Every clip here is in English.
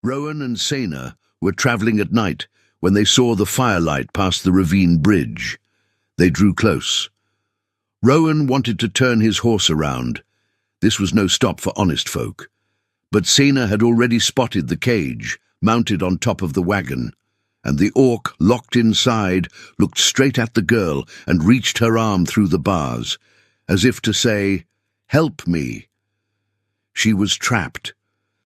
Rowan and Sena were travelling at night when they saw the firelight past the ravine bridge. They drew close. Rowan wanted to turn his horse around. This was no stop for honest folk. But Sena had already spotted the cage, mounted on top of the wagon, and the orc, locked inside, looked straight at the girl and reached her arm through the bars, as if to say, "Help me." She was trapped,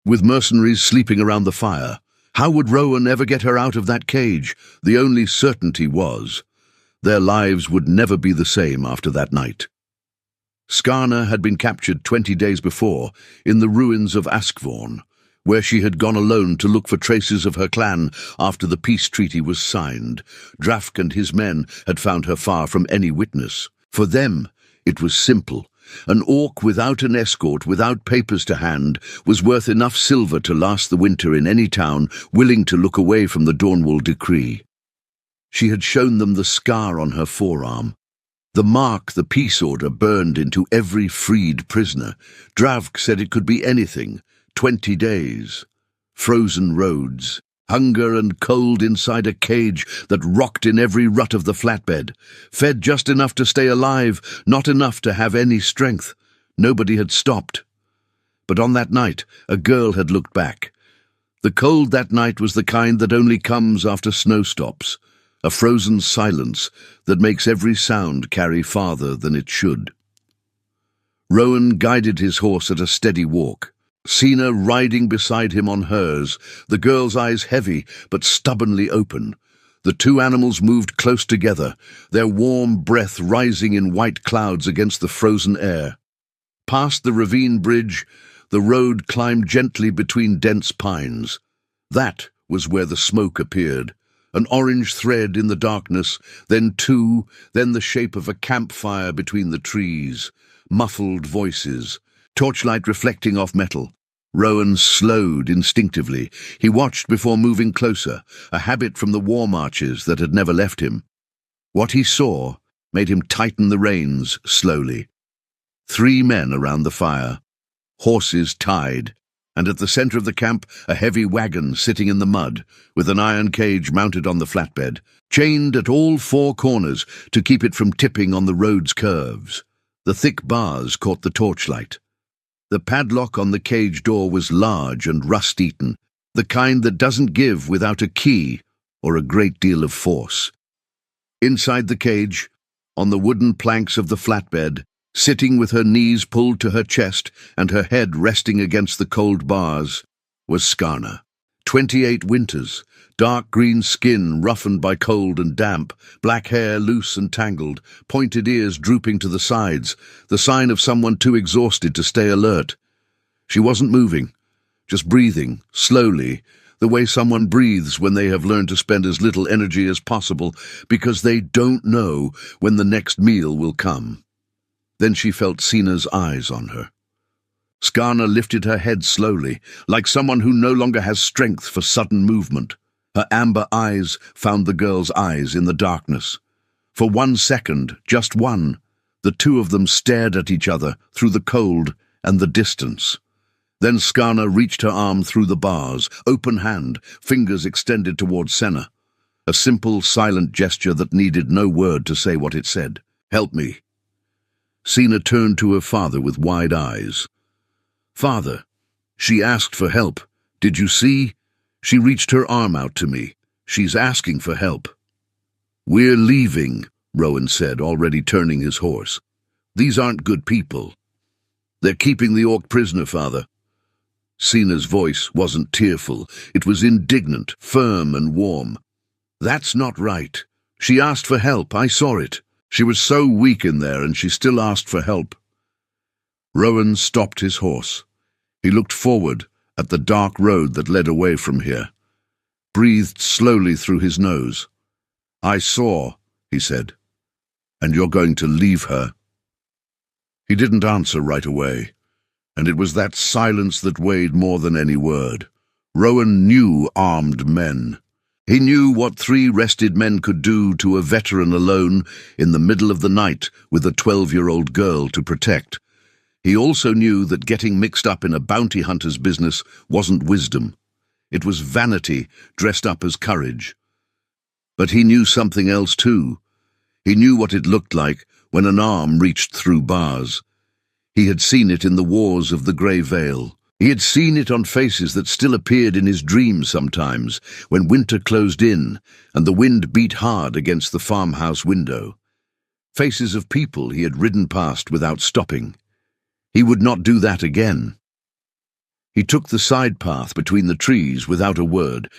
with mercenaries sleeping around the fire. How would Rowan ever get her out of that cage? The only certainty was, their lives would never be the same after that night. Skarna had been captured 20 days before, in the ruins of Askvorn, where she had gone alone to look for traces of her clan after the peace treaty was signed. Drafk and his men had found her far from any witness. For them, it was simple. An orc without an escort, without papers to hand, was worth enough silver to last the winter in any town willing to look away from the Dawnwall decree. She had shown them the scar on her forearm, the mark the peace order burned into every freed prisoner. Drafk said it could be anything. 20 days, frozen roads, hunger and cold inside a cage that rocked in every rut of the flatbed, fed just enough to stay alive, not enough to have any strength. Nobody had stopped. But on that night, a girl had looked back. The cold that night was the kind that only comes after snow stops, a frozen silence that makes every sound carry farther than it should. Rowan guided his horse at a steady walk, Sena riding beside him on hers, the girl's eyes heavy but stubbornly open. The two animals moved close together, their warm breath rising in white clouds against the frozen air. Past the ravine bridge, the road climbed gently between dense pines. That was where the smoke appeared, an orange thread in the darkness, then two, then the shape of a campfire between the trees, muffled voices, torchlight reflecting off metal. Rowan slowed instinctively. He watched before moving closer, a habit from the war marches that had never left him. What he saw made him tighten the reins slowly. 3 men around the fire, horses tied, and at the center of the camp a heavy wagon sitting in the mud, with an iron cage mounted on the flatbed, chained at all 4 corners to keep it from tipping on the road's curves. The thick bars caught the torchlight. The padlock on the cage door was large and rust-eaten, the kind that doesn't give without a key or a great deal of force. Inside the cage, on the wooden planks of the flatbed, sitting with her knees pulled to her chest and her head resting against the cold bars, was Skarna. 28 winters, dark green skin roughened by cold and damp, black hair loose and tangled, pointed ears drooping to the sides, the sign of someone too exhausted to stay alert. She wasn't moving, just breathing, slowly, the way someone breathes when they have learned to spend as little energy as possible because they don't know when the next meal will come. Then she felt Sena's eyes on her. Skarna lifted her head slowly, like someone who no longer has strength for sudden movement. Her amber eyes found the girl's eyes in the darkness. For 1 second, just one, the two of them stared at each other through the cold and the distance. Then Skarna reached her arm through the bars, open hand, fingers extended towards Sena. A simple, silent gesture that needed no word to say what it said. "Help me." Sena turned to her father with wide eyes. "Father, she asked for help. Did you see? She reached her arm out to me. She's asking for help." "We're leaving," Rowan said, already turning his horse. "These aren't good people. They're keeping the orc prisoner, Father." Sena's voice wasn't tearful. It was indignant, firm and warm. "That's not right. She asked for help. I saw it. She was so weak in there, and she still asked for help." Rowan stopped his horse. He looked forward at the dark road that led away from here, breathed slowly through his nose. "I saw," he said, "and you're going to leave her." He didn't answer right away, and it was that silence that weighed more than any word. Rowan knew armed men. He knew what 3 rested men could do to a veteran alone in the middle of the night with a 12-year-old girl to protect. He also knew that getting mixed up in a bounty hunter's business wasn't wisdom. It was vanity dressed up as courage. But he knew something else too. He knew what it looked like when an arm reached through bars. He had seen it in the wars of the Grey Vale. He had seen it on faces that still appeared in his dreams sometimes, when winter closed in and the wind beat hard against the farmhouse window. Faces of people he had ridden past without stopping. He would not do that again. He took the side path between the trees without a word,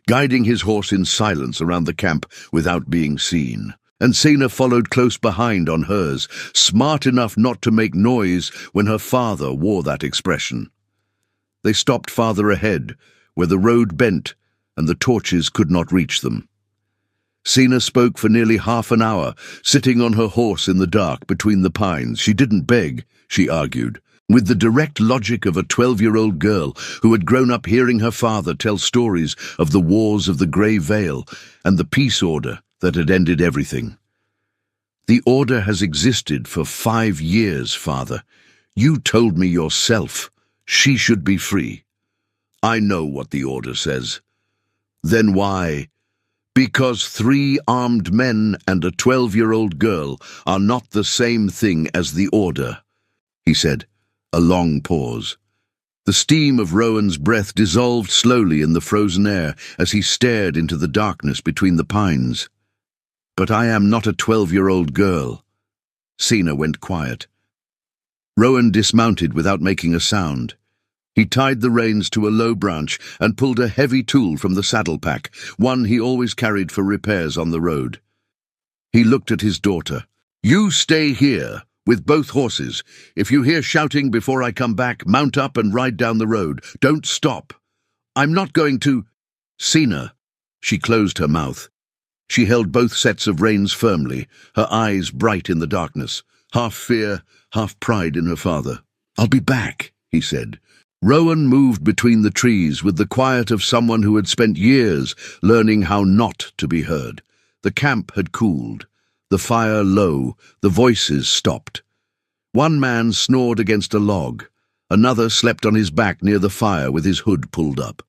guiding his horse in silence around the camp without being seen. And Sena followed close behind on hers, smart enough not to make noise when her father wore that expression. They stopped farther ahead, where the road bent and the torches could not reach them. Sena spoke for nearly half an hour, sitting on her horse in the dark between the pines. She didn't beg, she argued, with the direct logic of a 12-year-old girl who had grown up hearing her father tell stories of the wars of the Grey Vale and the peace order that had ended everything. "The order has existed for 5 years, father. You told me yourself. She should be free." "I know what the order says." "Then why?" "Because 3 armed men and a 12-year-old girl are not the same thing as the order," he said. A long pause. The steam of Rowan's breath dissolved slowly in the frozen air as he stared into the darkness between the pines. "But I am not a 12-year-old girl." Sena went quiet. Rowan dismounted without making a sound. He tied the reins to a low branch and pulled a heavy tool from the saddle pack, one he always carried for repairs on the road. He looked at his daughter. "You stay here, with both horses. If you hear shouting before I come back, mount up and ride down the road. Don't stop. I'm not going to—" "Sena." She closed her mouth. She held both sets of reins firmly, her eyes bright in the darkness, half fear, half pride in her father. "I'll be back," he said. Rowan moved between the trees with the quiet of someone who had spent years learning how not to be heard. The camp had cooled, the fire low, the voices stopped. One man snored against a log, another slept on his back near the fire with his hood pulled up.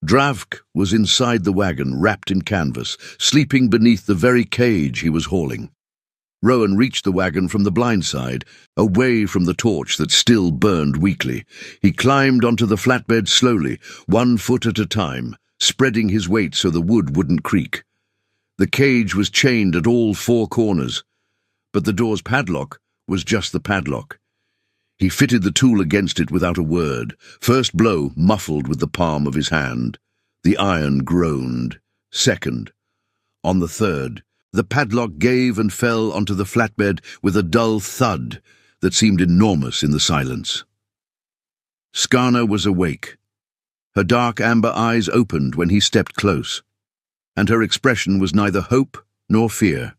Dravk was inside the wagon, wrapped in canvas, sleeping beneath the very cage he was hauling. Rowan reached the wagon from the blind side, away from the torch that still burned weakly. He climbed onto the flatbed slowly, 1 foot at a time, spreading his weight so the wood wouldn't creak. The cage was chained at all 4 corners, but the door's padlock was just the padlock. He fitted the tool against it without a word, first blow muffled with the palm of his hand. The iron groaned. Second. On the third, the padlock gave and fell onto the flatbed with a dull thud that seemed enormous in the silence. Skarna was awake. Her dark amber eyes opened when he stepped close, and her expression was neither hope nor fear.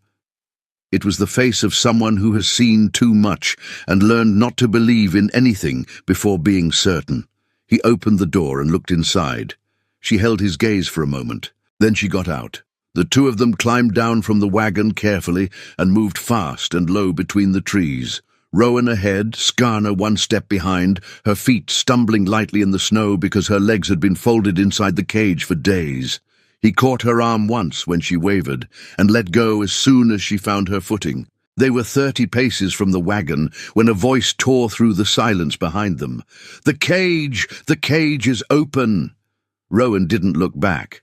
It was the face of someone who has seen too much and learned not to believe in anything before being certain. He opened the door and looked inside. She held his gaze for a moment. Then she got out. The 2 of them climbed down from the wagon carefully and moved fast and low between the trees. Rowan ahead, Skarna 1 step behind, her feet stumbling lightly in the snow because her legs had been folded inside the cage for days. He caught her arm once when she wavered, and let go as soon as she found her footing. They were 30 paces from the wagon when a voice tore through the silence behind them. "The cage! The cage is open!" Rowan didn't look back.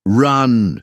"Run!"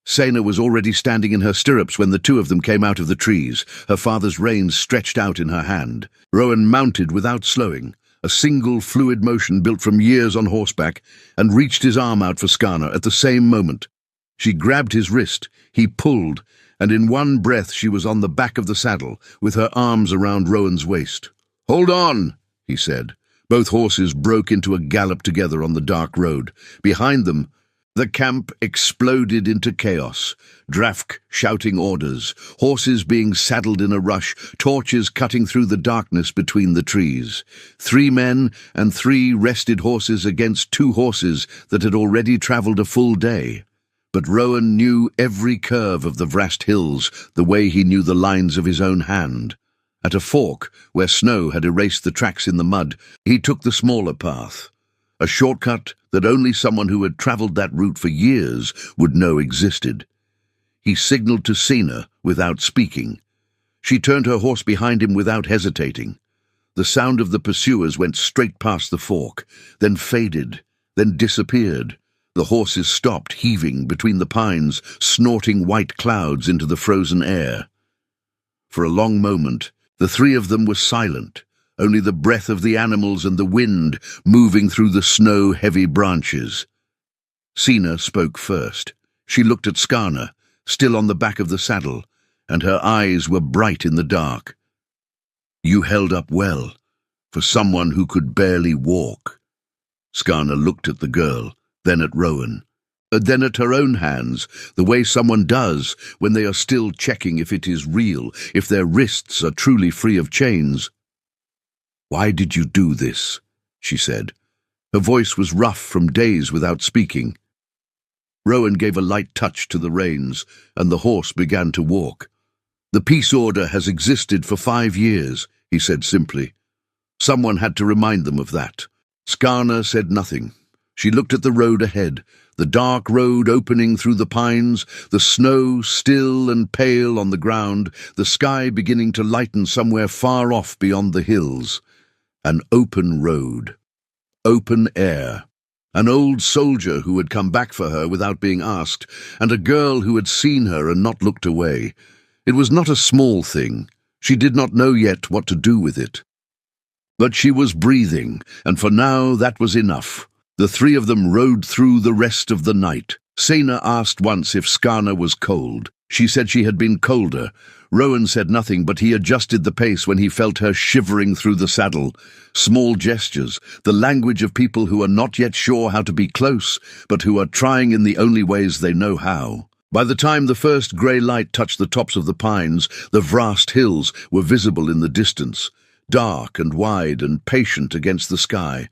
Sena was already standing in her stirrups when the 2 of them came out of the trees, her father's reins stretched out in her hand. Rowan mounted without slowing, a single fluid motion built from years on horseback, and reached his arm out for Skarna at the same moment. She grabbed his wrist, he pulled, and in one breath she was on the back of the saddle, with her arms around Rowan's waist. "Hold on," he said. Both horses broke into a gallop together on the dark road. Behind them, the camp exploded into chaos. Dravk shouting orders, horses being saddled in a rush, torches cutting through the darkness between the trees. 3 men and 3 rested horses against 2 horses that had already travelled a full day. But Rowan knew every curve of the Vrast hills the way he knew the lines of his own hand. At a fork, where snow had erased the tracks in the mud, he took the smaller path. a shortcut that only someone who had traveled that route for years would know existed. He signaled to Sina without speaking. She turned her horse behind him without hesitating. The sound of the pursuers went straight past the fork, then faded, then disappeared. The horses stopped, heaving between the pines, snorting white clouds into the frozen air. For a long moment, the three of them were silent, only the breath of the animals and the wind moving through the snow-heavy branches. Sina spoke first. She looked at Skarna, still on the back of the saddle, and her eyes were bright in the dark. "You held up well, for someone who could barely walk." Skarna looked at the girl, then at Rowan, then at her own hands, the way someone does when they are still checking if it is real, if their wrists are truly free of chains. "Why did you do this?" she said. Her voice was rough from days without speaking. Rowan gave a light touch to the reins, and the horse began to walk. "The peace order has existed for 5 years," he said simply. Someone had to remind them of that. Skarna said nothing. She looked at the road ahead, the dark road opening through the pines, the snow still and pale on the ground, the sky beginning to lighten somewhere far off beyond the hills. An open road. Open air. An old soldier who had come back for her without being asked, and a girl who had seen her and not looked away. It was not a small thing. She did not know yet what to do with it. But she was breathing, and for now that was enough. The three of them rode through the rest of the night. Sena asked once if Skarna was cold. She said she had been colder. Rowan said nothing, but he adjusted the pace when he felt her shivering through the saddle. Small gestures, the language of people who are not yet sure how to be close, but who are trying in the only ways they know how. By the time the first grey light touched the tops of the pines, the vast hills were visible in the distance, dark and wide and patient against the sky.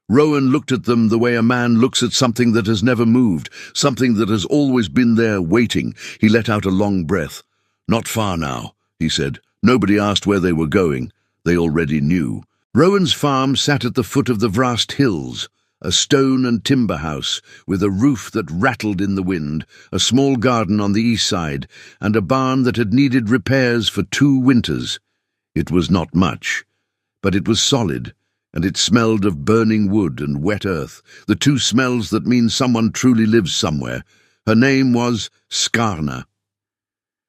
Rowan looked at them the way a man looks at something that has never moved, something that has always been there, waiting. He let out a long breath. "Not far now," he said. Nobody asked where they were going. They already knew. Rowan's farm sat at the foot of the vast hills, a stone and timber house with a roof that rattled in the wind, a small garden on the east side, and a barn that had needed repairs for 2 winters. It was not much, but it was solid, and it smelled of burning wood and wet earth, the 2 smells that mean someone truly lives somewhere. Her name was Skarna.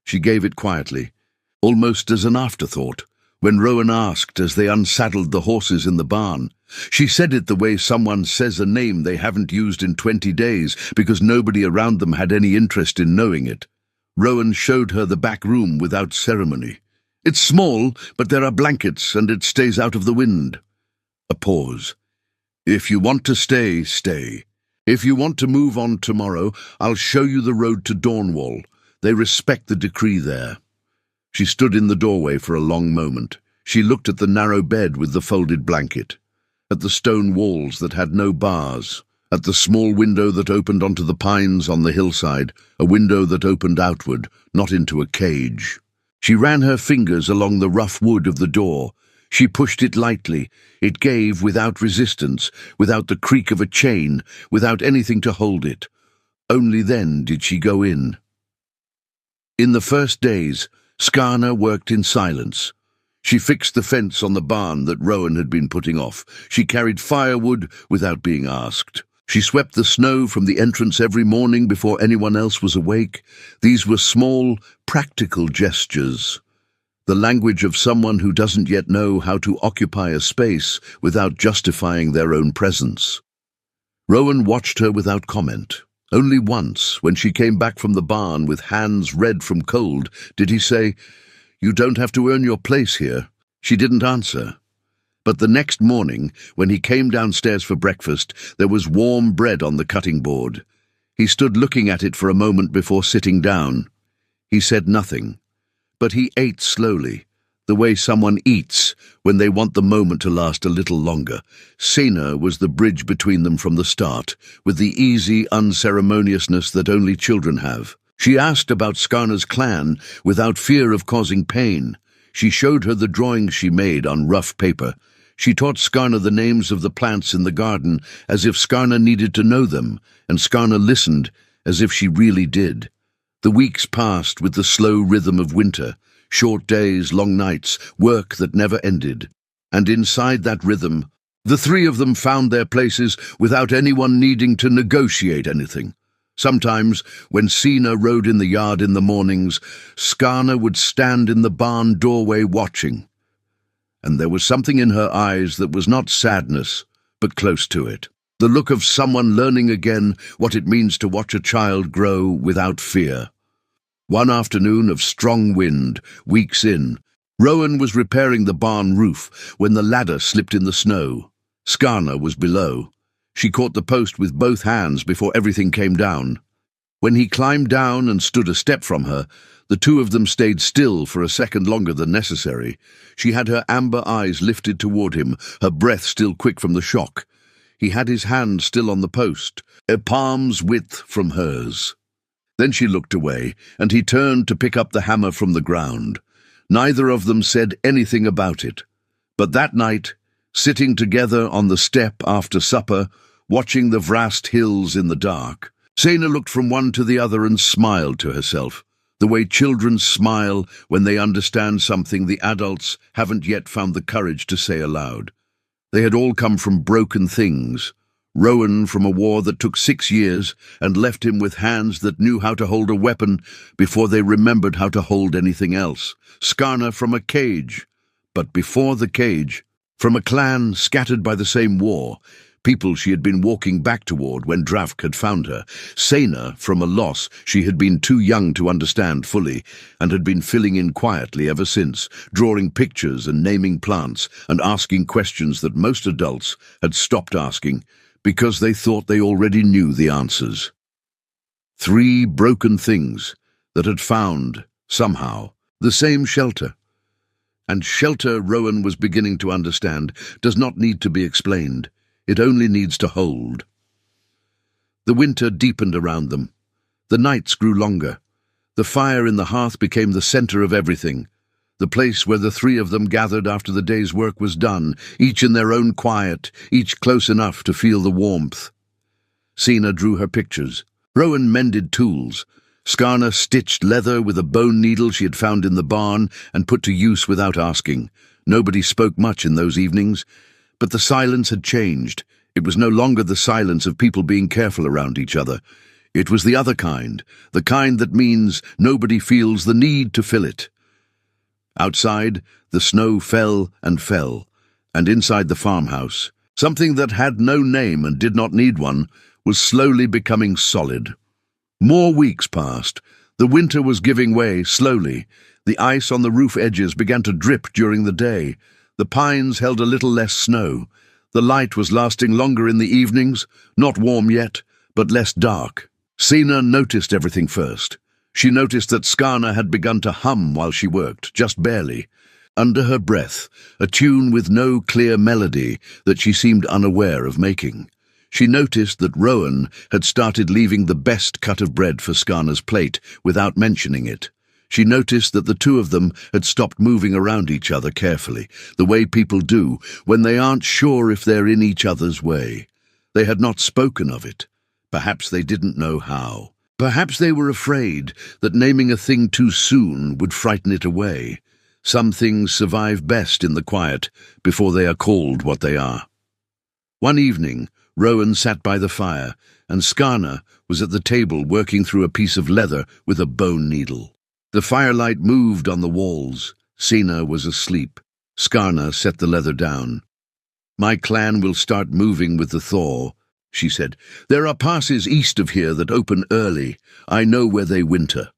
She gave it quietly, almost as an afterthought, when Rowan asked as they unsaddled the horses in the barn. She said it the way someone says a name they haven't used in 20 days because nobody around them had any interest in knowing it. Rowan showed her the back room without ceremony. "It's small, but there are blankets and it stays out of the wind." A pause. "If you want to stay, stay. If you want to move on tomorrow, I'll show you the road to Dawnwall. They respect the decree there." She stood in the doorway for a long moment. She looked at the narrow bed with the folded blanket, at the stone walls that had no bars, at the small window that opened onto the pines on the hillside, a window that opened outward, not into a cage. She ran her fingers along the rough wood of the door. She pushed it lightly. It gave without resistance, without the creak of a chain, without anything to hold it. Only then did she go in. In the first days, Skarna worked in silence. She fixed the fence on the barn that Rowan had been putting off. She carried firewood without being asked. She swept the snow from the entrance every morning before anyone else was awake. These were small, practical gestures. The language of someone who doesn't yet know how to occupy a space without justifying their own presence. Rowan watched her without comment. Only once, when she came back from the barn with hands red from cold, did he say, "You don't have to earn your place here." She didn't answer. But the next morning, when he came downstairs for breakfast, there was warm bread on the cutting board. He stood looking at it for a moment before sitting down. He said nothing. But he ate slowly, the way someone eats when they want the moment to last a little longer. Sena was the bridge between them from the start, with the easy unceremoniousness that only children have. She asked about Skarna's clan without fear of causing pain. She showed her the drawings she made on rough paper. She taught Skarna the names of the plants in the garden as if Skarna needed to know them, and Skarna listened as if she really did. The weeks passed with the slow rhythm of winter, short days, long nights, work that never ended. And inside that rhythm, the three of them found their places without anyone needing to negotiate anything. Sometimes, when Sina rode in the yard in the mornings, Skarna would stand in the barn doorway watching. And there was something in her eyes that was not sadness, but close to it. The look of someone learning again what it means to watch a child grow without fear. One afternoon of strong wind, weeks in, Rowan was repairing the barn roof when the ladder slipped in the snow. Skarna was below. She caught the post with both hands before everything came down. When he climbed down and stood a step from her, the two of them stayed still for a second longer than necessary. She had her amber eyes lifted toward him, her breath still quick from the shock. He had his hand still on the post, a palm's width from hers. Then she looked away, and he turned to pick up the hammer from the ground. Neither of them said anything about it. But that night, sitting together on the step after supper, watching the vast hills in the dark, Sena looked from one to the other and smiled to herself, the way children smile when they understand something the adults haven't yet found the courage to say aloud. They had all come from broken things. Rowan from a war that took 6 years and left him with hands that knew how to hold a weapon before they remembered how to hold anything else. Skarna from a cage, but before the cage, from a clan scattered by the same war, people she had been walking back toward when Dravk had found her. Sena from a loss she had been too young to understand fully, and had been filling in quietly ever since, drawing pictures and naming plants and asking questions that most adults had stopped asking because they thought they already knew the answers. 3 broken things that had found, somehow, the same shelter. And shelter, Rowan was beginning to understand, does not need to be explained. It only needs to hold. The winter deepened around them. The nights grew longer. The fire in the hearth became the center of everything, the place where the 3 of them gathered after the day's work was done, each in their own quiet, each close enough to feel the warmth. Sena drew her pictures. Rowan mended tools. Skarna stitched leather with a bone needle she had found in the barn and put to use without asking. Nobody spoke much in those evenings, but the silence had changed. It was no longer the silence of people being careful around each other. It was the other kind, the kind that means nobody feels the need to fill it. Outside, the snow fell, and inside the farmhouse, something that had no name and did not need one, was slowly becoming solid. More weeks passed. The winter was giving way slowly. The ice on the roof edges began to drip during the day. The pines held a little less snow. The light was lasting longer in the evenings, not warm yet, but less dark. Sena noticed everything first. She noticed that Skarna had begun to hum while she worked, just barely. Under her breath, a tune with no clear melody that she seemed unaware of making. She noticed that Rowan had started leaving the best cut of bread for Skarna's plate without mentioning it. She noticed that the 2 of them had stopped moving around each other carefully, the way people do when they aren't sure if they're in each other's way. They had not spoken of it. Perhaps they didn't know how. Perhaps they were afraid that naming a thing too soon would frighten it away. Some things survive best in the quiet before they are called what they are. One evening, Rowan sat by the fire, and Skarna was at the table working through a piece of leather with a bone needle. The firelight moved on the walls. Sena was asleep. Skarna set the leather down. "My clan will start moving with the thaw," she said. "There are passes east of here that open early. I know where they winter."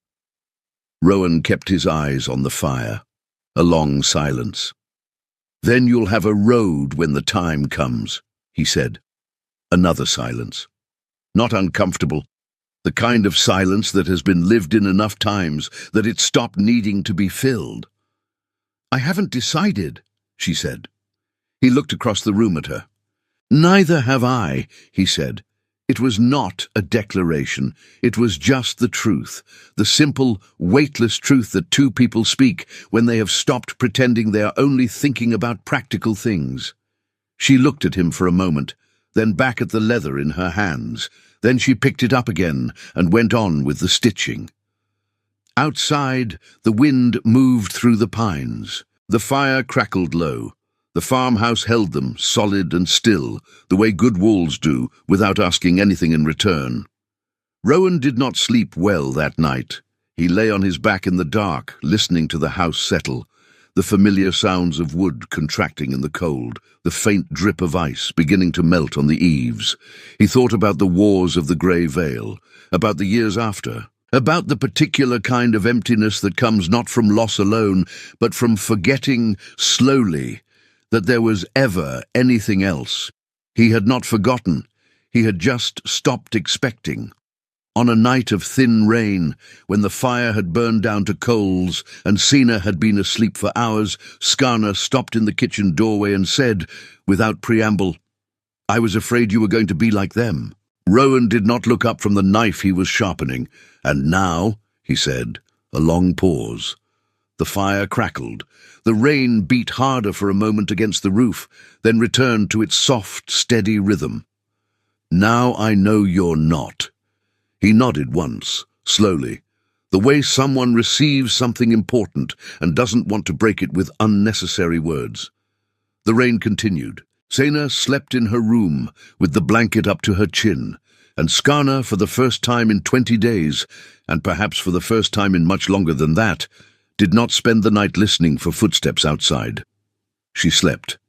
Rowan kept his eyes on the fire. A long silence. "Then you'll have a road when the time comes," he said. Another silence. Not uncomfortable. The kind of silence that has been lived in enough times that it stopped needing to be filled. "I haven't decided," she said. He looked across the room at her. "Neither have I," he said. It was not a declaration. It was just the truth, the simple, weightless truth that 2 people speak when they have stopped pretending they are only thinking about practical things. She looked at him for a moment, then back at the leather in her hands. Then she picked it up again and went on with the stitching. Outside, the wind moved through the pines. The fire crackled low. The farmhouse held them, solid and still, the way good walls do, without asking anything in return. Rowan did not sleep well that night. He lay on his back in the dark, listening to the house settle, the familiar sounds of wood contracting in the cold, the faint drip of ice beginning to melt on the eaves. He thought about the wars of the Grey Vale, about the years after, about the particular kind of emptiness that comes not from loss alone, but from forgetting slowly that there was ever anything else. He had not forgotten. He had just stopped expecting. On a night of thin rain, when the fire had burned down to coals and Sina had been asleep for hours, Skarna stopped in the kitchen doorway and said, without preamble, "I was afraid you were going to be like them." Rowan did not look up from the knife he was sharpening. "And now," he said, a long pause. The fire crackled. The rain beat harder for a moment against the roof, then returned to its soft, steady rhythm. "Now I know you're not." He nodded once, slowly, the way someone receives something important and doesn't want to break it with unnecessary words. The rain continued. Sena slept in her room with the blanket up to her chin, and Skarna, for the first time in 20 days, and perhaps for the first time in much longer than that, did not spend the night listening for footsteps outside. She slept.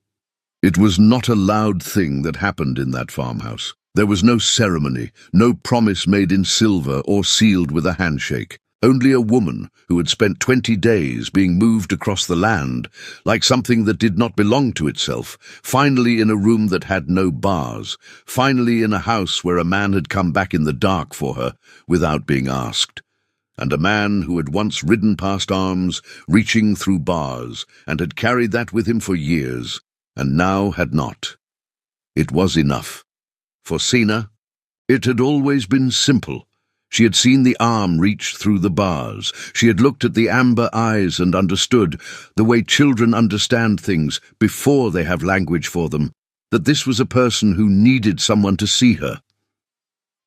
It was not a loud thing that happened in that farmhouse. There was no ceremony, no promise made in silver or sealed with a handshake. Only a woman who had spent 20 days being moved across the land, like something that did not belong to itself, finally in a room that had no bars, finally in a house where a man had come back in the dark for her, without being asked. And a man who had once ridden past arms, reaching through bars, and had carried that with him for years, and now had not. It was enough. For Sina, it had always been simple. She had seen the arm reach through the bars. She had looked at the amber eyes and understood, the way children understand things before they have language for them, that this was a person who needed someone to see her.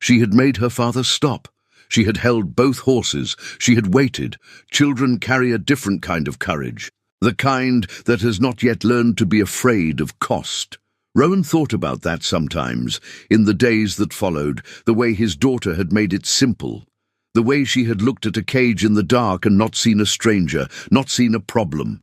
She had made her father stop. She had held both horses. She had waited. Children carry a different kind of courage, the kind that has not yet learned to be afraid of cost. Rowan thought about that sometimes, in the days that followed, the way his daughter had made it simple, the way she had looked at a cage in the dark and not seen a stranger, not seen a problem.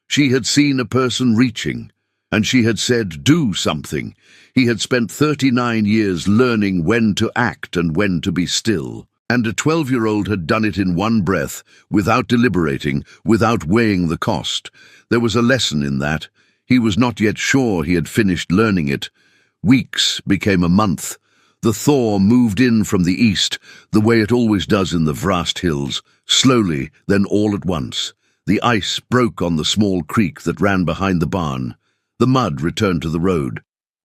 She had seen a person reaching, and she had said, "Do something." He had spent 39 years learning when to act and when to be still, and a 12-year-old had done it in one breath, without deliberating, without weighing the cost. There was a lesson in that. He was not yet sure he had finished learning it. Weeks became a month. The thaw moved in from the east, the way it always does in the vast hills, slowly, then all at once. The ice broke on the small creek that ran behind the barn. The mud returned to the road.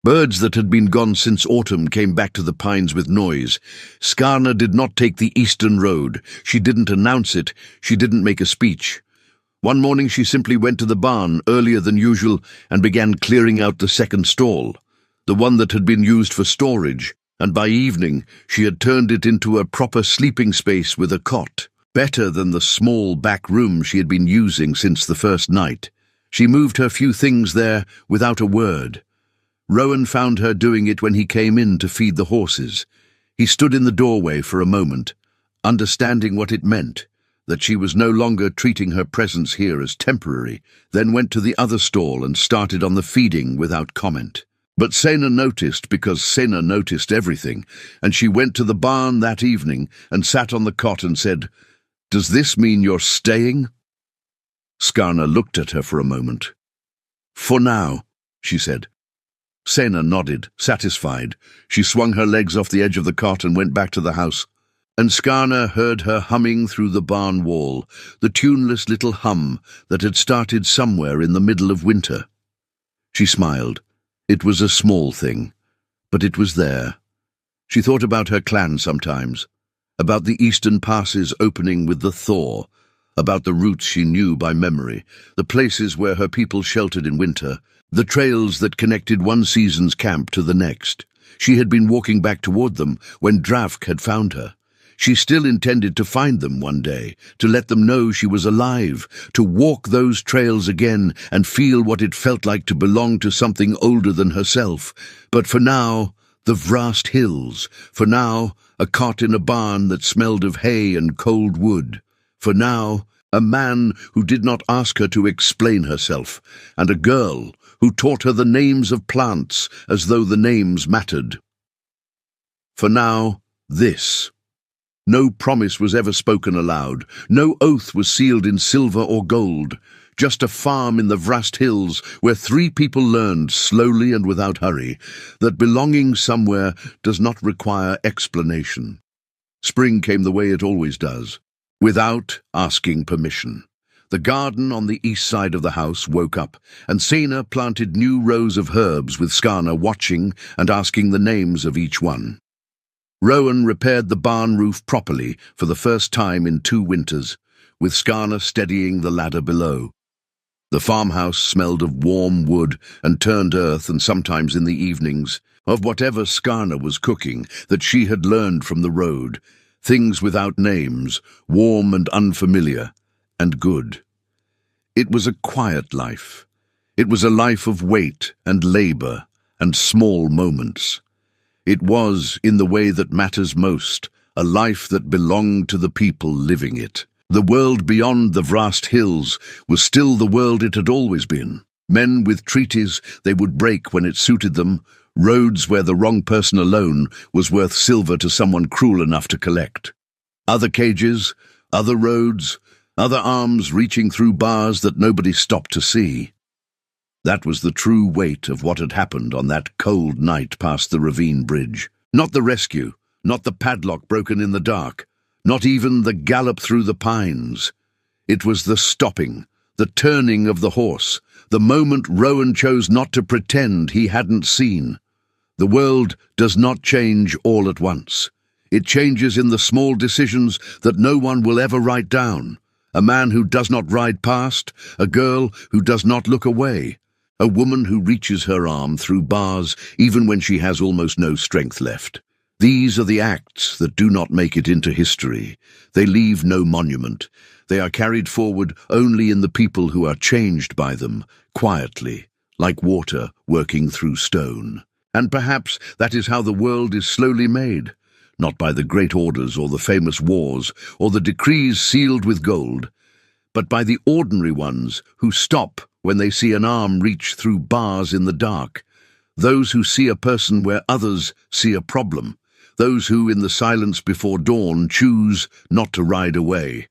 Birds that had been gone since autumn came back to the pines with noise. Skarna did not take the eastern road. She didn't announce it. She didn't make a speech. One morning she simply went to the barn earlier than usual and began clearing out the second stall, the one that had been used for storage, and by evening she had turned it into a proper sleeping space with a cot, better than the small back room she had been using since the first night. She moved her few things there without a word. Rowan found her doing it when he came in to feed the horses. He stood in the doorway for a moment, understanding what it meant, that she was no longer treating her presence here as temporary, then went to the other stall and started on the feeding without comment. But Sena noticed, because Sena noticed everything, and she went to the barn that evening and sat on the cot and said, "Does this mean you're staying?" Skarna looked at her for a moment. "For now," she said. Sena nodded, satisfied. She swung her legs off the edge of the cot and went back to the house. And Skarna heard her humming through the barn wall, the tuneless little hum that had started somewhere in the middle of winter. She smiled. It was a small thing, but it was there. She thought about her clan sometimes, about the eastern passes opening with the thaw, about the routes she knew by memory, the places where her people sheltered in winter, the trails that connected one season's camp to the next. She had been walking back toward them when Dravk had found her. She still intended to find them one day, to let them know she was alive, to walk those trails again and feel what it felt like to belong to something older than herself. But for now, the vast hills. For now, a cot in a barn that smelled of hay and cold wood. For now, a man who did not ask her to explain herself, and a girl who taught her the names of plants as though the names mattered. For now, this. No promise was ever spoken aloud, no oath was sealed in silver or gold, just a farm in the vast hills where 3 people learned, slowly and without hurry, that belonging somewhere does not require explanation. Spring came the way it always does, without asking permission. The garden on the east side of the house woke up, and Sena planted new rows of herbs with Skarna watching and asking the names of each one. Rowan repaired the barn roof properly for the first time in 2 winters, with Skarna steadying the ladder below. The farmhouse smelled of warm wood and turned earth, and sometimes in the evenings, of whatever Skarna was cooking that she had learned from the road, things without names, warm and unfamiliar, and good. It was a quiet life. It was a life of wait and labor and small moments. It was, in the way that matters most, a life that belonged to the people living it. The world beyond the vast hills was still the world it had always been. Men with treaties they would break when it suited them, roads where the wrong person alone was worth silver to someone cruel enough to collect. Other cages, other roads, other arms reaching through bars that nobody stopped to see. That was the true weight of what had happened on that cold night past the ravine bridge. Not the rescue, not the padlock broken in the dark, not even the gallop through the pines. It was the stopping, the turning of the horse, the moment Rowan chose not to pretend he hadn't seen. The world does not change all at once. It changes in the small decisions that no one will ever write down. A man who does not ride past, a girl who does not look away, a woman who reaches her arm through bars even when she has almost no strength left. These are the acts that do not make it into history. They leave no monument. They are carried forward only in the people who are changed by them, quietly, like water working through stone. And perhaps that is how the world is slowly made, not by the great orders or the famous wars or the decrees sealed with gold, but by the ordinary ones who stop when they see an arm reach through bars in the dark, those who see a person where others see a problem, those who, in the silence before dawn, choose not to ride away,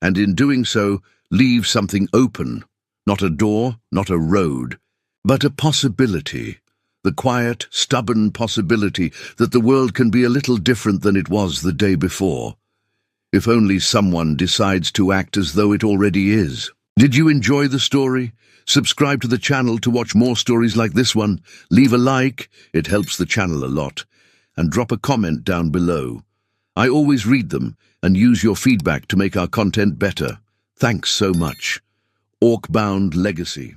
and in doing so leave something open, not a door, not a road, but a possibility, the quiet, stubborn possibility that the world can be a little different than it was the day before, if only someone decides to act as though it already is. Did you enjoy the story? Subscribe to the channel to watch more stories like this one. Leave a like, it helps the channel a lot. And drop a comment down below. I always read them and use your feedback to make our content better. Thanks so much. Orc-bound Legacy.